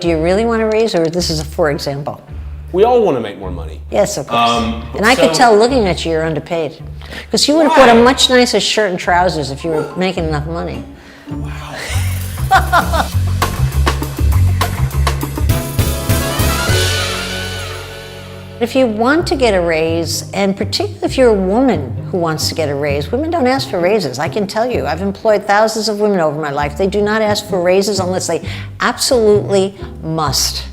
Do you really want to raise, or this is a for example? We all want to make more money. Yes, of course. And I could tell looking at you, you're underpaid. Because you would have bought a much nicer shirt and trousers if you were making enough money. Wow. If you want to get a raise, and particularly if you're a woman who wants to get a raise, women don't ask for raises. I can tell you, I've employed thousands of women over my life. They do not ask for raises unless they absolutely must.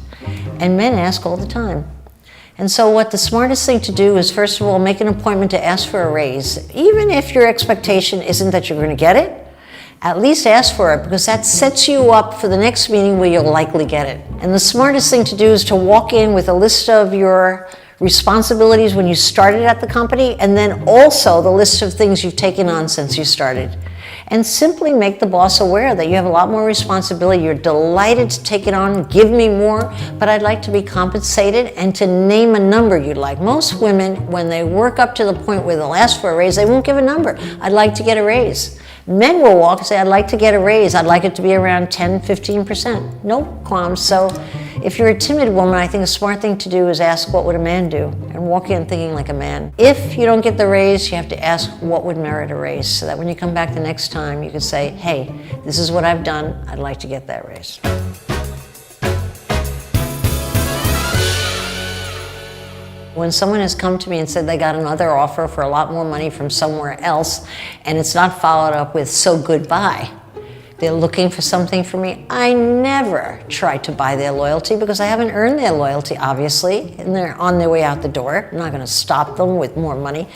And men ask all the time. And so what the smartest thing to do is, first of all, make an appointment to ask for a raise. Even if your expectation isn't that you're going to get it, at least ask for it, because that sets you up for the next meeting where you'll likely get it. And the smartest thing to do is to walk in with a list of your responsibilities when you started at the company, and then also the list of things you've taken on since you started. And simply make the boss aware that you have a lot more responsibility. You're delighted to take it on, give me more, but I'd like to be compensated, and to name a number you'd like. Most women, when they work up to the point where they'll ask for a raise, they won't give a number. I'd like to get a raise. Men will walk and say, I'd like to get a raise. I'd like it to be around 10, 15%. No qualms. So if you're a timid woman, I think a smart thing to do is ask, what would a man do? And walk in thinking like a man. If you don't get the raise, you have to ask what would merit a raise, so that when you come back the next time, you can say, hey, this is what I've done. I'd like to get that raise. When someone has come to me and said they got another offer for a lot more money from somewhere else, and it's not followed up with so goodbye, they're looking for something from me, I never try to buy their loyalty, because I haven't earned their loyalty, obviously, and they're on their way out the door. I'm not going to stop them with more money.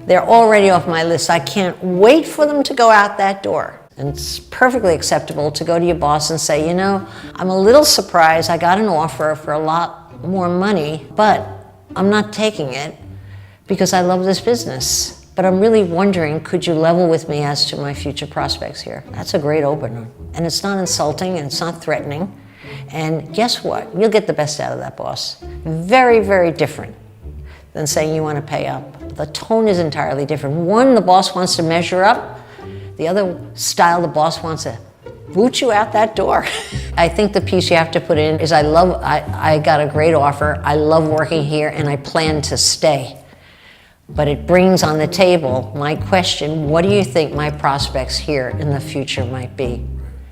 They're already off my list. I can't wait for them to go out that door. And it's perfectly acceptable to go to your boss and say, you know, I'm a little surprised. I got an offer for a lot more money, but I'm not taking it because I love this business. But I'm really wondering, could you level with me as to my future prospects here? That's a great opener. And it's not insulting, and it's not threatening. And guess what? You'll get the best out of that boss. Very, very different than saying you want to pay up. The tone is entirely different. One, the boss wants to measure up. The other style, the boss wants to boot you out that door. I think the piece you have to put in is, I got a great offer, I love working here, and I plan to stay. But it brings on the table my question, what do you think my prospects here in the future might be?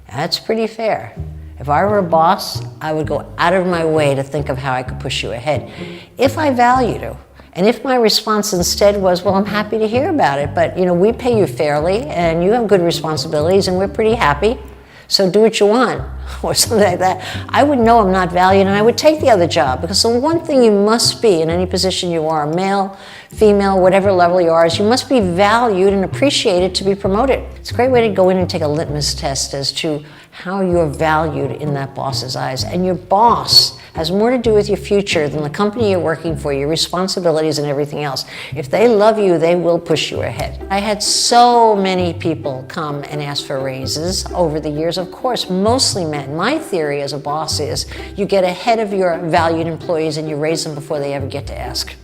That's pretty fair. If I were a boss, I would go out of my way to think of how I could push you ahead, if I valued you. And if my response instead was, well, I'm happy to hear about it, but you know, we pay you fairly, and you have good responsibilities, and we're pretty happy, so do what you want, or something like that, I would know I'm not valued, and I would take the other job. Because the one thing you must be in any position you are, male, female, whatever level you are, is you must be valued and appreciated to be promoted. It's a great way to go in and take a litmus test as to how you're valued in that boss's eyes. And your boss has more to do with your future than the company you're working for, your responsibilities and everything else. If they love you, they will push you ahead. I had so many people come and ask for raises over the years, of course, mostly men. My theory as a boss is you get ahead of your valued employees and you raise them before they ever get to ask.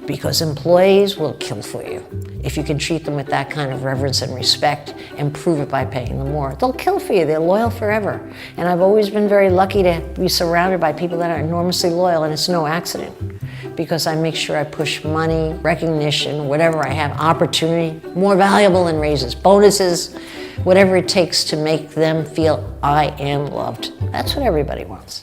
Because employees will kill for you. If you can treat them with that kind of reverence and respect and prove it by paying them more, they'll kill for you. They're loyal forever. And I've always been very lucky to be surrounded by people that are enormously loyal, and it's no accident. Because I make sure I push money, recognition, whatever I have, opportunity, more valuable than raises, bonuses, whatever it takes to make them feel I am loved. That's what everybody wants.